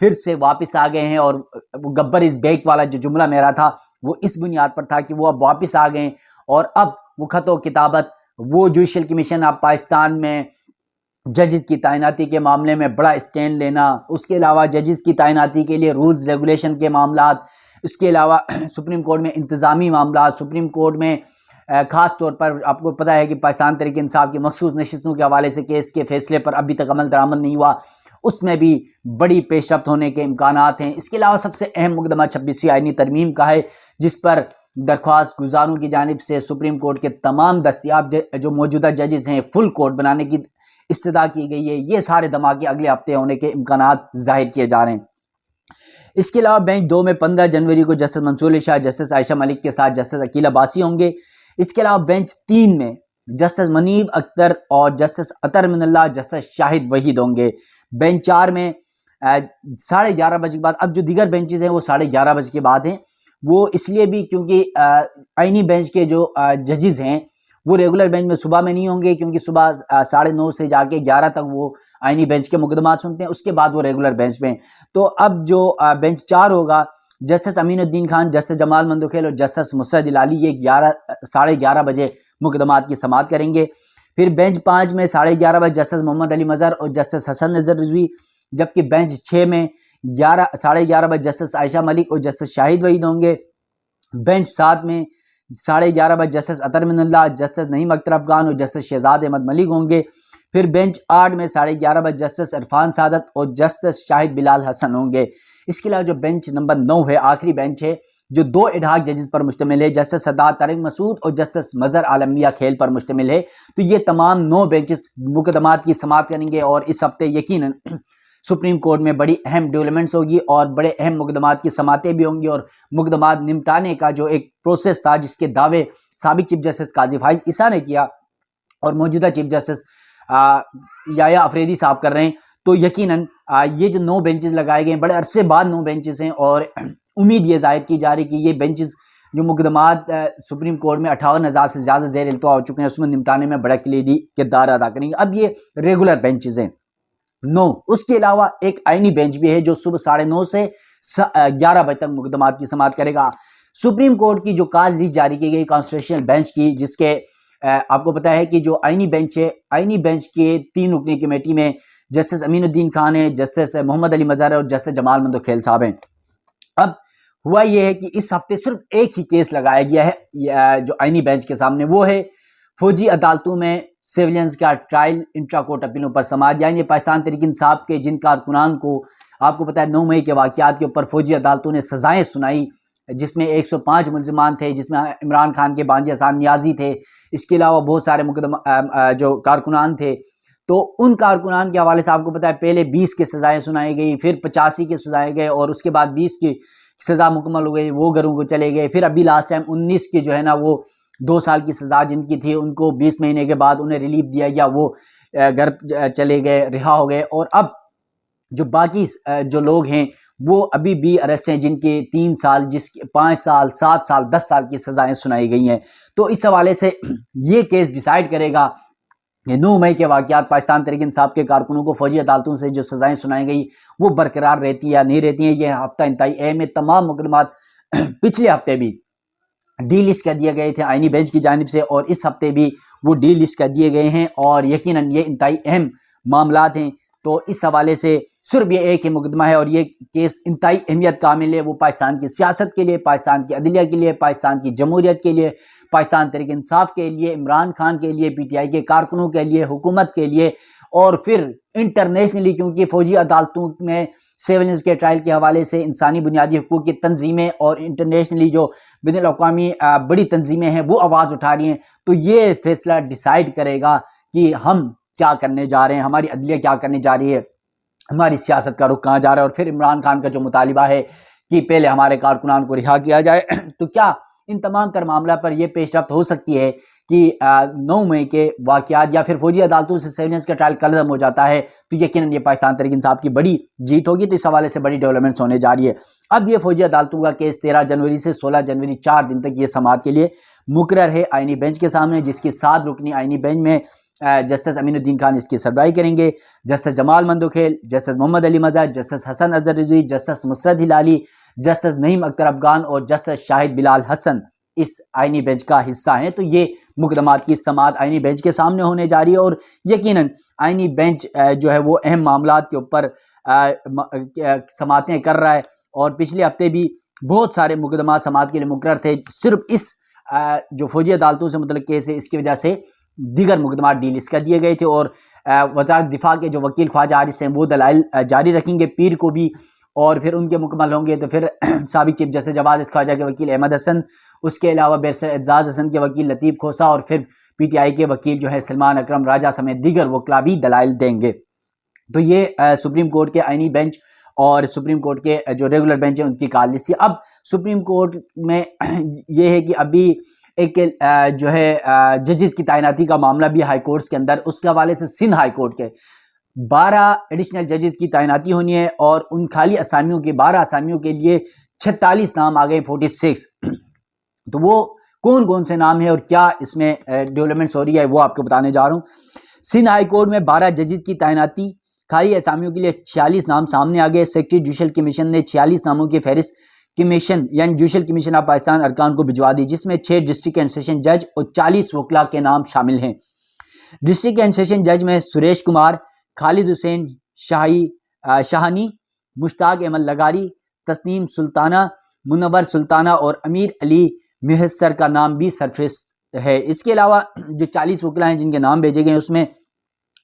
پھر سے واپس آ گئے ہیں، اور وہ گبر از بیک والا جو جملہ میرا تھا وہ اس بنیاد پر تھا کہ وہ اب واپس آ گئے ہیں، اور اب وہ خط و کتابت، وہ جوڈیشل کمیشن اب پاکستان میں ججز کی تعیناتی کے معاملے میں بڑا اسٹینڈ لینا، اس کے علاوہ ججز کی تعیناتی کے لیے رولز ریگولیشن کے معاملات، اس کے علاوہ سپریم کورٹ میں انتظامی معاملات، سپریم کورٹ میں خاص طور پر آپ کو پتہ ہے کہ پاکستان تحریک انصاف کی مخصوص نشستوں کے حوالے سے کیس کے فیصلے پر ابھی تک عمل درآمد نہیں ہوا، اس میں بھی بڑی پیش رفت ہونے کے امکانات ہیں۔ اس کے علاوہ سب سے اہم مقدمہ 26ویں آئینی ترمیم کا ہے، جس پر درخواست گزاروں کی جانب سے سپریم کورٹ کے تمام دستیاب جو موجودہ ججز ہیں فل کورٹ بنانے کی استدعا کی گئی ہے۔ یہ سارے دھماکے اگلے ہفتے ہونے کے امکانات ظاہر کیے جا رہے ہیں۔ اس کے علاوہ بینچ 2 میں 15 جنوری کو جسٹس منصور علی شاہ، جسٹس عائشہ ملک کے ساتھ جسٹس عقیل عباسی ہوں گے۔ اس کے علاوہ بینچ 3 میں جسٹس منیب اختر اور جسٹس اطہر من اللہ، جسٹس شاہد وحید ہوں گے۔ بینچ 4 میں 11:30 بجے کے بعد، اب جو دیگر بینچز ہیں وہ 11:30 بجے کے بعد ہیں، وہ اس لیے بھی کیونکہ آئینی بینچ کے جو ججز ہیں وہ ریگولر بینچ میں صبح میں نہیں ہوں گے، کیونکہ صبح 9:30 سے جا کے 11 تک وہ آئینی بینچ کے مقدمات سنتے ہیں، اس کے بعد وہ ریگولر بینچ میں۔ تو اب جو بینچ 4 ہوگا، جسٹس امین الدین خان، جسٹس جمال مندوخیل اور جسٹس مسعد العلی، یہ 11:30 بجے مقدمات کی سماعت کریں گے۔ پھر بینچ 5 میں 11:30 بجے جسٹس محمد علی مظہر اور جسٹس حسن نظر رضوی، جبکہ بینچ 6 میں 11:30 بجے جسٹس عائشہ ملک اور جسٹس شاہد وحید ہوں گے۔ بینچ 7 میں 11:30 بجے جسٹس اطہر من اللہ، جسٹس نعیم اختر افغان اور جسٹس شہزاد احمد ملک ہوں گے۔ پھر بینچ 8 میں 11:30 بجے جسٹس عرفان سعادت اور جسٹس شاہد بلال حسن ہوں گے۔ اس کے علاوہ جو بینچ نمبر 9 ہے، آخری بینچ ہے، جو 2 ایڈہاک ججز پر مشتمل ہے، جسٹس سردار طارق مسعود اور جسٹس مظہر عالم میاں کھیل پر مشتمل ہے۔ تو یہ تمام 9 بینچز مقدمات کی سماعت کریں گے، اور اس ہفتے یقیناً سپریم کورٹ میں بڑی اہم ڈیولپمنٹس ہوگی اور بڑے اہم مقدمات کی سماعتیں بھی ہوں گی، اور مقدمات نمٹانے کا جو ایک پروسیس تھا جس کے دعوے سابق چیف جسٹس قاضی فائز عیسیٰ نے کیا اور موجودہ چیف جسٹس یحییٰ افریدی صاحب کر رہے ہیں، تو یقیناً یہ جو 9 بینچز لگائے گئے ہیں، بڑے عرصے بعد 9 بینچز ہیں، اور امید یہ ظاہر کی جا رہی کہ یہ بینچز جو مقدمات سپریم کورٹ میں 58,000 سے زیادہ زیر التوا ہو چکے ہیں، اس میں نمٹانے میں بڑا کلیدی کردار ادا کریں گے۔ اب یہ ریگولر بینچز ہیں 9، اس کے علاوہ ایک آئینی بینچ بھی ہے جو صبح 9:30 سے 11 بجے تک مقدمات کی سماعت کرے گا۔ سپریم کورٹ کی جو کال لسٹ جاری کی گئی کانسٹیٹیوشنل بینچ کی، جس کے آپ کو پتا ہے کہ جو آئینی بینچ ہے، آئینی بینچ کے 3 رکنی کمیٹی میں جسٹس امین الدین خان ہے، جسٹس محمد علی مظہر اور جسٹس جمال مندوخیل صاحب ہیں۔ اب ہوا یہ ہے کہ اس ہفتے صرف ایک ہی کیس لگایا گیا ہے جو آئینی بینچ کے سامنے، وہ ہے فوجی عدالتوں میں سیولینز کا ٹرائل انٹرا کورٹ اپیلوں پر سماعت، یعنی پاکستان تحریک انصاف کے جن کارکنان کو آپ کو پتا ہے 9 مئی کے واقعات کے اوپر فوجی عدالتوں نے سزائیں سنائی، جس میں 105 ملزمان تھے، جس میں عمران خان کے بانجی حسان نیازی تھے، اس کے علاوہ بہت سارے جو کارکنان تھے، تو ان کارکنان کے حوالے سے آپ کو پتا ہے پہلے 20 کی سزائیں سنائی گئی، پھر 85 کے سزائے گئے، اور اس کے بعد 20 کی سزا مکمل ہو گئی، وہ گھروں کو چلے گئے، پھر ابھی لاسٹ ٹائم 19 کی جو ہے نا وہ 2 سال کی سزا جن کی تھی ان کو 20 مہینے کے بعد انہیں ریلیف دیا گیا، وہ گھر چلے گئے، رہا ہو گئے، اور اب جو باقی جو لوگ ہیں وہ ابھی بھی ارسٹ ہیں جن کے 3 سال، 5 سال، 7 سال، 10 سال کی سزائیں سنائی گئی ہیں۔ تو اس حوالے سے یہ کیس ڈیسائیڈ کرے گا کہ 9 مئی کے واقعات پاکستان تحریک انصاف کے کارکنوں کو فوجی عدالتوں سے جو سزائیں سنائی گئی وہ برقرار رہتی یا نہیں رہتی ہیں۔ یہ ہفتہ انتہائی اہم ہے، تمام مقدمات پچھلے ہفتے بھی ڈی لسٹ کر دیے گئے تھے آئینی بینچ کی جانب سے، اور اس ہفتے بھی وہ ڈی لسٹ کر دیے گئے ہیں، اور یقیناً یہ انتہائی اہم معاملات ہیں۔ تو اس حوالے سے صرف یہ ایک ہی مقدمہ ہے، اور یہ کیس انتہائی اہمیت کا حامل ہے، وہ پاکستان کی سیاست کے لیے، پاکستان کی عدلیہ کے لیے، پاکستان کی جمہوریت کے لیے، پاکستان تحریک انصاف کے لیے، عمران خان کے لیے، پی ٹی آئی کے کارکنوں کے لیے، حکومت کے لیے، اور پھر انٹرنیشنلی، کیونکہ فوجی عدالتوں میں سیولنس کے ٹرائل کے حوالے سے انسانی بنیادی حقوق کی تنظیمیں اور انٹرنیشنلی جو بین الاقوامی بڑی تنظیمیں ہیں وہ آواز اٹھا رہی ہیں، تو یہ فیصلہ ڈیسائیڈ کرے گا کہ ہم کیا کرنے جا رہے ہیں، ہماری عدلیہ کیا کرنے جا رہی ہے، ہماری سیاست کا رخ کہاں جا رہا ہے۔ اور پھر عمران خان کا جو مطالبہ ہے کہ پہلے ہمارے کارکنان کو رہا کیا جائے، تو کیا ان تمام تر معاملہ پر یہ پیش رفت ہو سکتی ہے کہ 9 مئی کے واقعات یا پھر فوجی عدالتوں سے سیولینس کا ٹرائل ختم ہو جاتا ہے، تو یقیناً یہ پاکستان تحریک انصاف کی بڑی جیت ہوگی۔ تو اس حوالے سے بڑی ڈیولپمنٹس ہونے جا رہی ہے۔ اب یہ فوجی عدالتوں کا کیس 13 جنوری سے 16 جنوری 4 دن تک یہ سماعت کے لیے مقرر ہے آئینی بینچ کے سامنے، جس کی 7 رکنی آئینی بینچ میں جسٹس امین الدین خان اس کی سربراہی کریں گے، جسٹس جمال مندوکھیل، جسٹس محمد علی مظہر، جسٹس حسن اظہر رضوی، جسٹس مسرت ہلالی، جسٹس نعیم اختر افغان اور جسٹس شاہد بلال حسن اس آئینی بینچ کا حصہ ہیں۔ تو یہ مقدمات کی سماعت آئینی بینچ کے سامنے ہونے جا رہی ہے، اور یقیناً آئینی بینچ جو ہے وہ اہم معاملات کے اوپر سماعتیں کر رہا ہے، اور پچھلے ہفتے بھی بہت سارے مقدمات سماعت کے لیے مقرر تھے، صرف اس جو فوجی عدالتوں سے متعلق کیس ہے اس کی وجہ سے دیگر مقدمات ڈی لسٹ کر دیے گئے تھے، اور وزارت دفاع کے جو وکیل خواجہ حارث ہیں وہ دلائل جاری رکھیں گے پیر کو بھی، اور پھر ان کے مکمل ہوں گے تو پھر سابق چیف جسٹس جواد خواجہ کے وکیل احمد حسن، اس کے علاوہ بیرسٹر اعزاز حسن کے وکیل لطیف کھوسہ، اور پھر پی ٹی آئی کے وکیل جو ہے سلمان اکرم راجہ سمیت دیگر وکلاء بھی دلائل دیں گے۔ تو یہ سپریم کورٹ کے آئینی بینچ اور سپریم کورٹ کے جو ریگولر بینچ ہیں ان کی کال لسٹ تھی۔ اب سپریم کورٹ میں یہ ہے کہ ابھی ایک جو ہے ججز کی تعیناتی کا معاملہ بھی ہائی کورٹس کے اندر، اس کے حوالے سے سندھ ہائی کورٹ کے 12 ایڈیشنل ججز کی تعیناتی ہونی ہے، اور ان خالی اسامیوں کے 12 اسامیوں کے لیے 46 نام آ گئے 46۔ تو وہ کون کون سے نام ہیں اور کیا اس میں ڈیولپمنٹس ہو رہی ہے وہ آپ کو بتانے جا رہا ہوں۔ سندھ ہائی کورٹ میں 12 ججز کی تعیناتی، خالی اسامیوں کے لیے 46 نام سامنے آ گئے۔ سیکرٹری جوڈیشل کمیشن نے 46 ناموں کی فہرست کمیشن یعنی جوڈیشل کمیشن آف پاکستان ارکان کو بھجوا دی، جس میں 6 ڈسٹرکٹ اینڈ سیشن جج اور 40 وکلاء کے نام شامل ہیں۔ ڈسٹرکٹ اینڈ سیشن جج میں سریش کمار، خالد حسین شاہانی، مشتاق احمد لغاری، تسنیم سلطانہ، منور سلطانہ اور امیر علی محسر کا نام بھی سرفہرست ہے۔ اس کے علاوہ جو 40 وکلاء ہیں جن کے نام بھیجے گئے ہیں، اس میں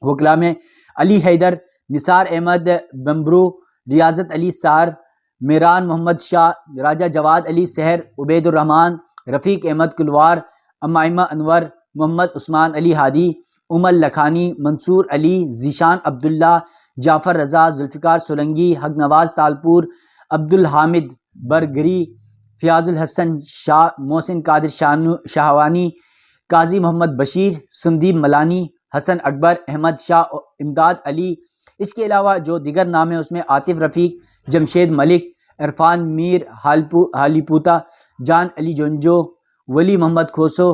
وکلاء میں علی حیدر، نثار احمد بمبرو، ریاضت علی سار، میران محمد شاہ، راجہ جواد علی سحر، عبید الرحمان، رفیق احمد کلوار، امائمہ انور، محمد عثمان علی ہادی، عمر لکھانی، منصور علی، ذیشان عبداللہ، جعفر رضا، ذوالفقار سولنگی، حق نواز تالپور، عبدالحامد برگری، فیاض الحسن شاہ، محسن قادر شاہوانی، قاضی محمد بشیر، سندیپ ملانی، حسن اکبر، احمد شاہ، امداد علی۔ اس کے علاوہ جو دیگر نام ہیں اس میں عاطف رفیق، جمشید ملک، عرفان میر حالی پوتا، جان علی جونجو، ولی محمد کھوسو،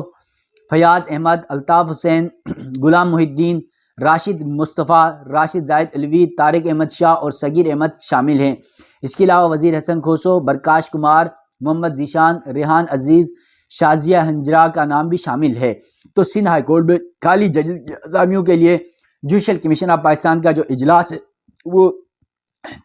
فیاض احمد، الطاف حسین، غلام محی الدین، راشد مصطفیٰ، راشد زاہد علوی، طارق احمد شاہ اور صغیر احمد شامل ہیں۔ اس کے علاوہ وزیر حسن کھوسو، برکاش کمار، محمد ذیشان، ریحان عزیز، شازیہ ہنجرا کا نام بھی شامل ہے۔ تو سندھ ہائی کورٹ میں خالی ججز کے اسامیوں کے لیے جوڈیشل کمیشن آف پاکستان کا جو اجلاس ہے وہ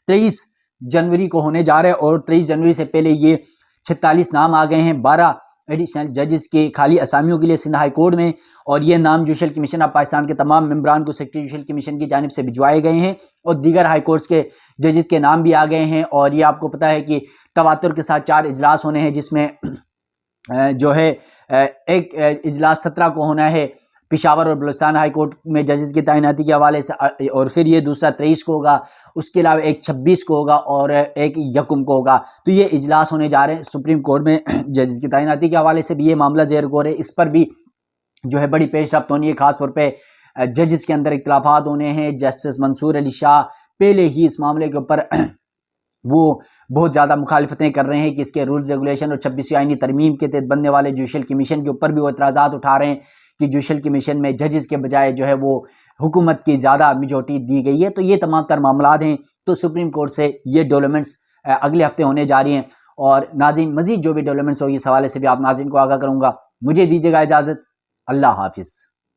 23 جنوری کو ہونے جا رہا ہے، اور 23 جنوری سے پہلے یہ 46 نام آ گئے ہیں 12 ایڈیشنل ججز کے خالی اسامیوں کے لیے سندھ ہائی کورٹ میں، اور یہ نام جوڈیشل کمیشن آف پاکستان کے تمام ممبران کو سیکرٹری جوڈیشل کمیشن کی جانب سے بھجوائے گئے ہیں، اور دیگر ہائی کورٹس کے ججز کے نام بھی آ گئے ہیں۔ اور یہ آپ کو پتہ ہے کہ تواتر کے ساتھ 4 اجلاس ہونے ہیں، جس میں جو ہے ایک اجلاس 17 کو ہونا ہے پشاور اور بلوچستان ہائی کورٹ میں ججز کی تعیناتی کے حوالے سے، اور پھر یہ دوسرا 23 کو ہوگا، اس کے علاوہ ایک 26 کو ہوگا اور ایک 1 کو ہوگا۔ تو یہ اجلاس ہونے جا رہے ہیں سپریم کورٹ میں ججز کی تعیناتی کے حوالے سے بھی، یہ معاملہ زیر غور ہے، اس پر بھی جو ہے بڑی پیش رفت ہونی ہے، خاص طور پہ ججز کے اندر اختلافات ہونے ہیں۔ جسٹس منصور علی شاہ پہلے ہی اس معاملے کے اوپر وہ بہت زیادہ مخالفتیں کر رہے ہیں کہ اس کے رولز ریگولیشن اور 26ویں آئینی ترمیم کے تحت بننے والے جوڈیشل کمیشن کے اوپر بھی وہ اعتراضات اٹھا رہے ہیں کہ جوڈیشل کمیشن میں ججز کے بجائے جو ہے وہ حکومت کی زیادہ میجورٹی دی گئی ہے۔ تو یہ تمام تر معاملات ہیں، تو سپریم کورٹ سے یہ ڈیولپمنٹس اگلے ہفتے ہونے جا رہی ہیں، اور ناظرین مزید جو بھی ڈیولپمنٹس ہوگی اس حوالے سے بھی آپ ناظرین کو آگاہ کروں گا۔ مجھے دیجیے گا اجازت، اللہ حافظ۔